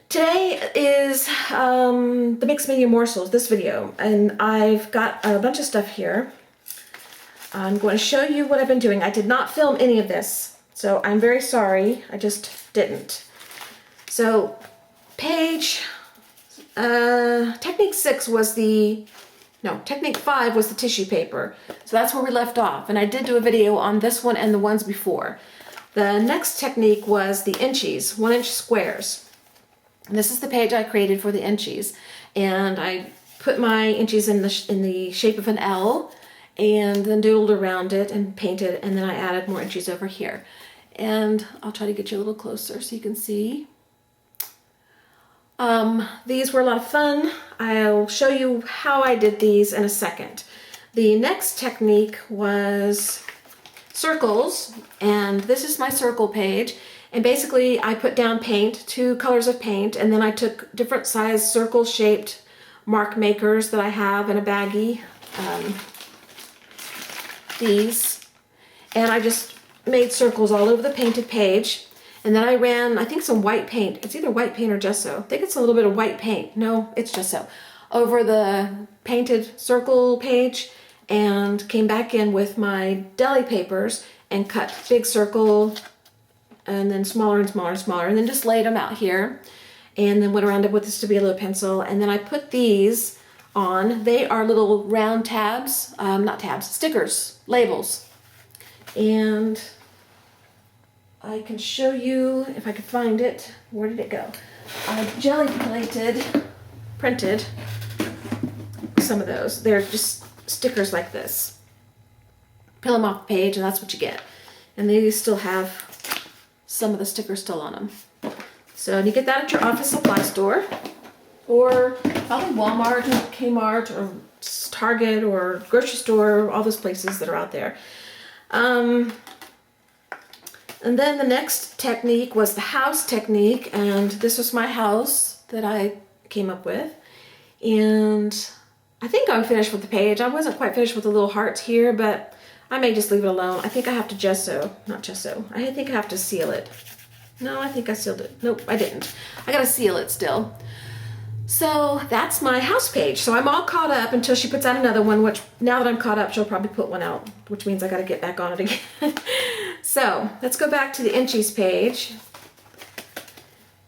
Today is the mixed media morsels, this video, and I've got a bunch of stuff here. I'm going to show you what I've been doing. I did not film any of this, so I'm very sorry. I just didn't. So, technique 6 was technique 5 was the tissue paper. So that's where we left off, and I did do a video on this one and the ones before. The next technique was the Inchies, 1-inch squares. And this is the page I created for the Inchies, and I put my Inchies in the shape of an L, and then doodled around it and painted, and then I added more Inchies over here. And I'll try to get you a little closer so you can see. These were a lot of fun. I'll show you how I did these in a second. The next technique was circles, and this is my circle page. And basically I put down paint, 2 colors of paint, and then I took different size circle-shaped mark makers that I have in a baggie, these, and I just made circles all over the painted page. And then I ran, I think, some white paint. It's either white paint or gesso. I think it's a little bit of white paint. No, it's gesso. Over the painted circle page, and came back in with my deli papers and cut big circle, and then smaller and smaller and smaller, and then just laid them out here, and then went around it with a stabilo pencil, and then I put these on. They are little round tabs, not tabs, stickers, labels, and I can show you if I could find it. Where did it go? I printed some of those. They're just stickers like this. Peel them off the page, and that's what you get. And these still have some of the stickers still on them. So you get that at your office supply store, or probably Walmart, or Kmart, or Target, or grocery store, all those places that are out there. And then the next technique was the house technique, and this was my house that I came up with. And I think I'm finished with the page. I wasn't quite finished with the little hearts here, but I may just leave it alone. I think I have to I think I have to seal it. No, I think I sealed it. Nope, I didn't. I gotta seal it still. So that's my house page. So I'm all caught up until she puts out another one, which now that I'm caught up, she'll probably put one out, which means I gotta get back on it again. So let's go back to the Inchies page.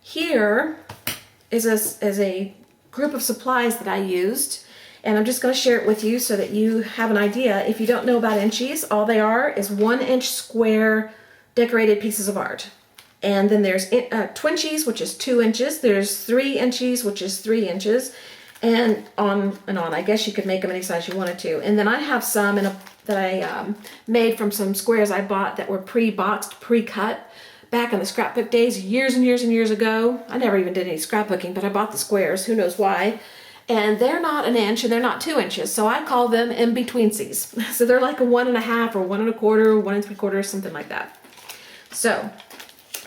Here is a group of supplies that I used, and I'm just going to share it with you so that you have an idea. If you don't know about Inchies, all they are is 1-inch square decorated pieces of art. And then there's Twinchies, which is 2 inches. There's 3 Inchies, which is 3 inches. And on and on. I guess you could make them any size you wanted to. And then I have some that I made from some squares I bought that were pre-boxed, pre-cut back in the scrapbook days, years and years and years ago. I never even did any scrapbooking, but I bought the squares. Who knows why? And they're not 1 inch and they're not 2 inches, so I call them in-betweensies. So they're like a 1.5 or 1 1/4, 1 3/4, something like that. So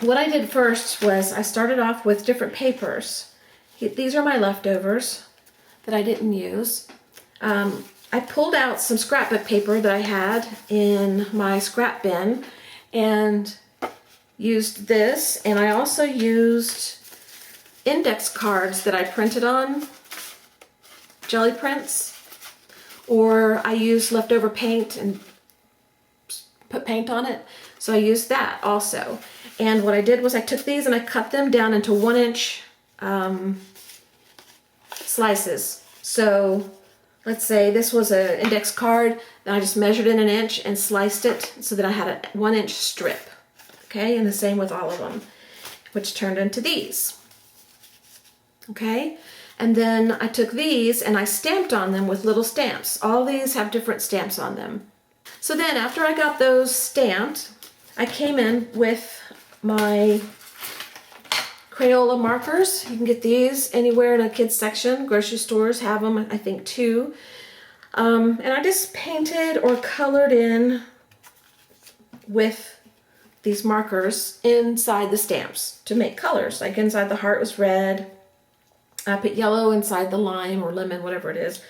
what I did first was I started off with different papers. These are my leftovers that I didn't use. I pulled out some scrapbook paper that I had in my scrap bin and used this, and I also used index cards that I printed on, jelly prints, or I used leftover paint and put paint on it, so I used that also. And what I did was I took these and I cut them down into 1-inch slices. So let's say this was an index card, then I just measured in 1 inch and sliced it so that I had a 1-inch strip. Okay, and the same with all of them, which turned into these. Okay, and then I took these and I stamped on them with little stamps. All these have different stamps on them. So then after I got those stamped, I came in with my Crayola markers. You can get these anywhere in a kids section. Grocery stores have them, I think, too. And I just painted or colored in with these markers inside the stamps to make colors. Like inside the heart was red. I put yellow inside the lime or lemon, whatever it is.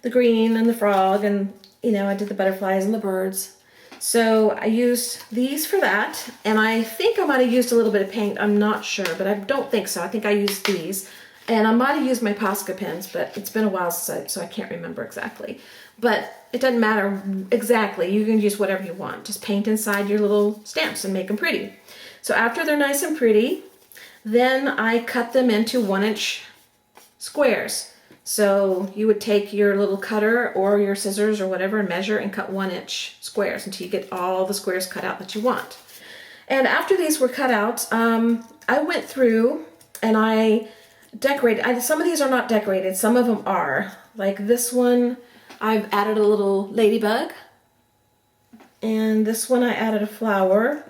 The green and the frog, and I did the butterflies and the birds. So I used these for that, and I think I might have used a little bit of paint. I'm not sure, but I don't think so. I think I used these. And I might have used my Posca pens, but it's been a while since so I can't remember exactly. But it doesn't matter exactly. You can use whatever you want. Just paint inside your little stamps and make them pretty. So after they're nice and pretty, then I cut them into 1-inch squares. So you would take your little cutter or your scissors or whatever and measure and cut 1-inch squares until you get all the squares cut out that you want. And after these were cut out, I went through and I decorated. Some of these are not decorated, some of them are. Like this one, I've added a little ladybug. And this one I added a flower.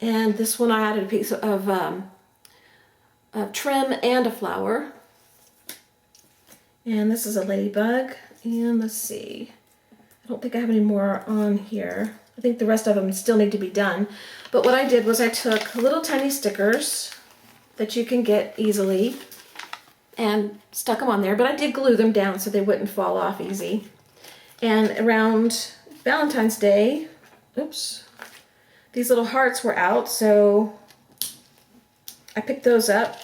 And this one I added a piece of trim and a flower. And this is a ladybug. And let's see. I don't think I have any more on here. I think the rest of them still need to be done. But what I did was I took little tiny stickers that you can get easily and stuck them on there. But I did glue them down so they wouldn't fall off easy. And around Valentine's Day, oops, these little hearts were out. So I picked those up.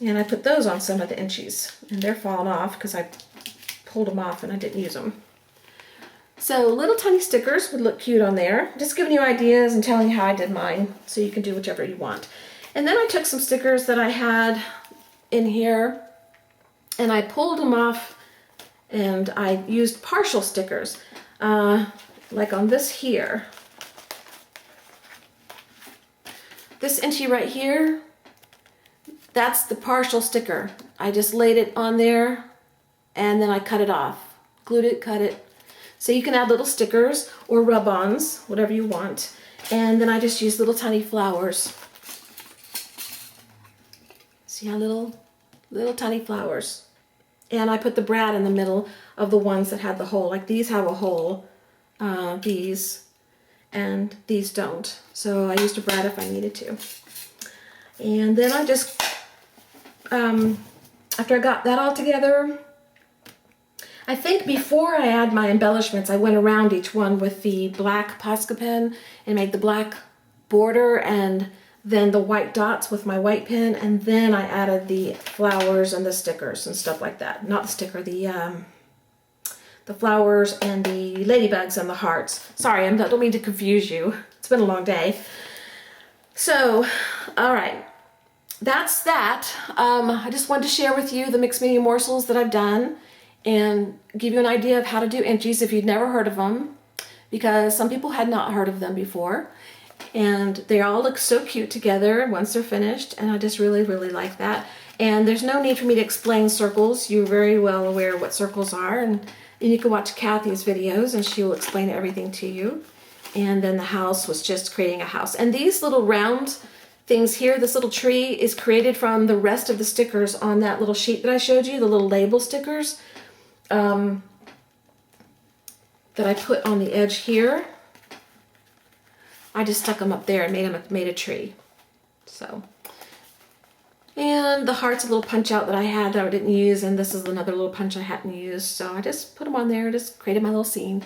And I put those on some of the Inchies, and they're falling off because I pulled them off and I didn't use them. So little tiny stickers would look cute on there. Just giving you ideas and telling you how I did mine, so you can do whichever you want. And then I took some stickers that I had in here, and I pulled them off, and I used partial stickers, like on this here. This Inchie right here, that's the partial sticker. I just laid it on there and then I cut it off. Glued it, cut it. So you can add little stickers or rub-ons, whatever you want. And then I just used little tiny flowers. See how little tiny flowers. And I put the brad in the middle of the ones that had the hole. Like these have a hole, these, and these don't. So I used a brad if I needed to. And then I just, after I got that all together, I think before I add my embellishments, I went around each one with the black Posca pen and made the black border and then the white dots with my white pen, and then I added the flowers and the stickers and stuff like that. Not the sticker, the flowers and the ladybugs and the hearts. Sorry, I don't mean to confuse you. It's been a long day. So, all right. That's that. I just wanted to share with you the mixed media morsels that I've done and give you an idea of how to do Inchies if you'd never heard of them, because some people had not heard of them before. And they all look so cute together once they're finished, and I just really, really like that. And there's no need for me to explain circles. You're very well aware what circles are, and you can watch Kathy's videos and she will explain everything to you. And then the house was just creating a house. And these little round things here, this little tree is created from the rest of the stickers on that little sheet that I showed you, the little label stickers that I put on the edge here. I just stuck them up there and made a tree. So, and the heart's a little punch out that I had that I didn't use, and this is another little punch I hadn't used, so I just put them on there, just created my little scene.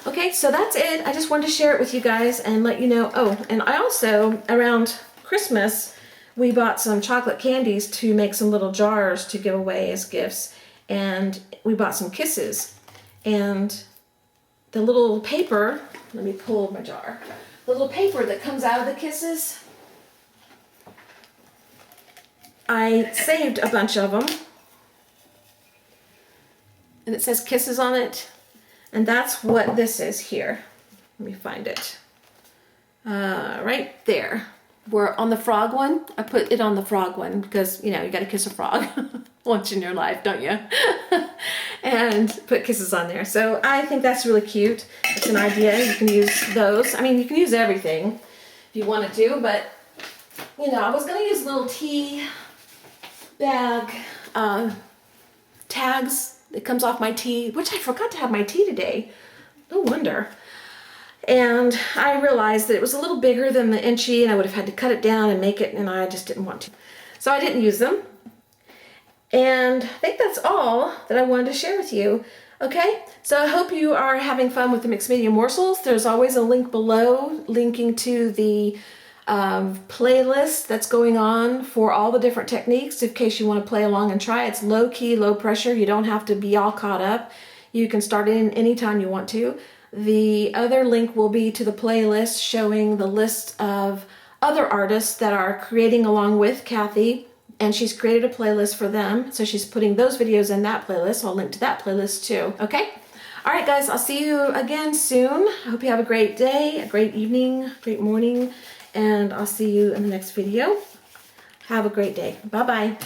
Okay, so that's it. I just wanted to share it with you guys and let you know. Oh, and I also, around Christmas, we bought some chocolate candies to make some little jars to give away as gifts, and we bought some kisses. And the little paper, let me pull my jar, the little paper that comes out of the kisses, I saved a bunch of them, and it says kisses on it, and that's what this is here. Let me find it. Right there. Where on the frog one, I put it on the frog one because, you know, you got to kiss a frog once in your life, don't you? And put kisses on there. So I think that's really cute. It's an idea. You can use those. I mean, you can use everything if you want to, but, you know, I was going to use little tea bag tags that comes off my tea, which I forgot to have my tea today. No wonder. And I realized that it was a little bigger than the Inchie, and I would have had to cut it down and make it, and I just didn't want to. So I didn't use them. And I think that's all that I wanted to share with you. Okay, so I hope you are having fun with the mixed media morsels. There's always a link below linking to the playlist that's going on for all the different techniques in case you want to play along and try. It's low key, low pressure. You don't have to be all caught up. You can start in anytime you want to. The other link will be to the playlist showing the list of other artists that are creating along with Kathy, and she's created a playlist for them, so she's putting those videos in that playlist. I'll link to that playlist too, okay? All right, guys, I'll see you again soon. I hope you have a great day, a great evening, great morning, and I'll see you in the next video. Have a great day. Bye-bye.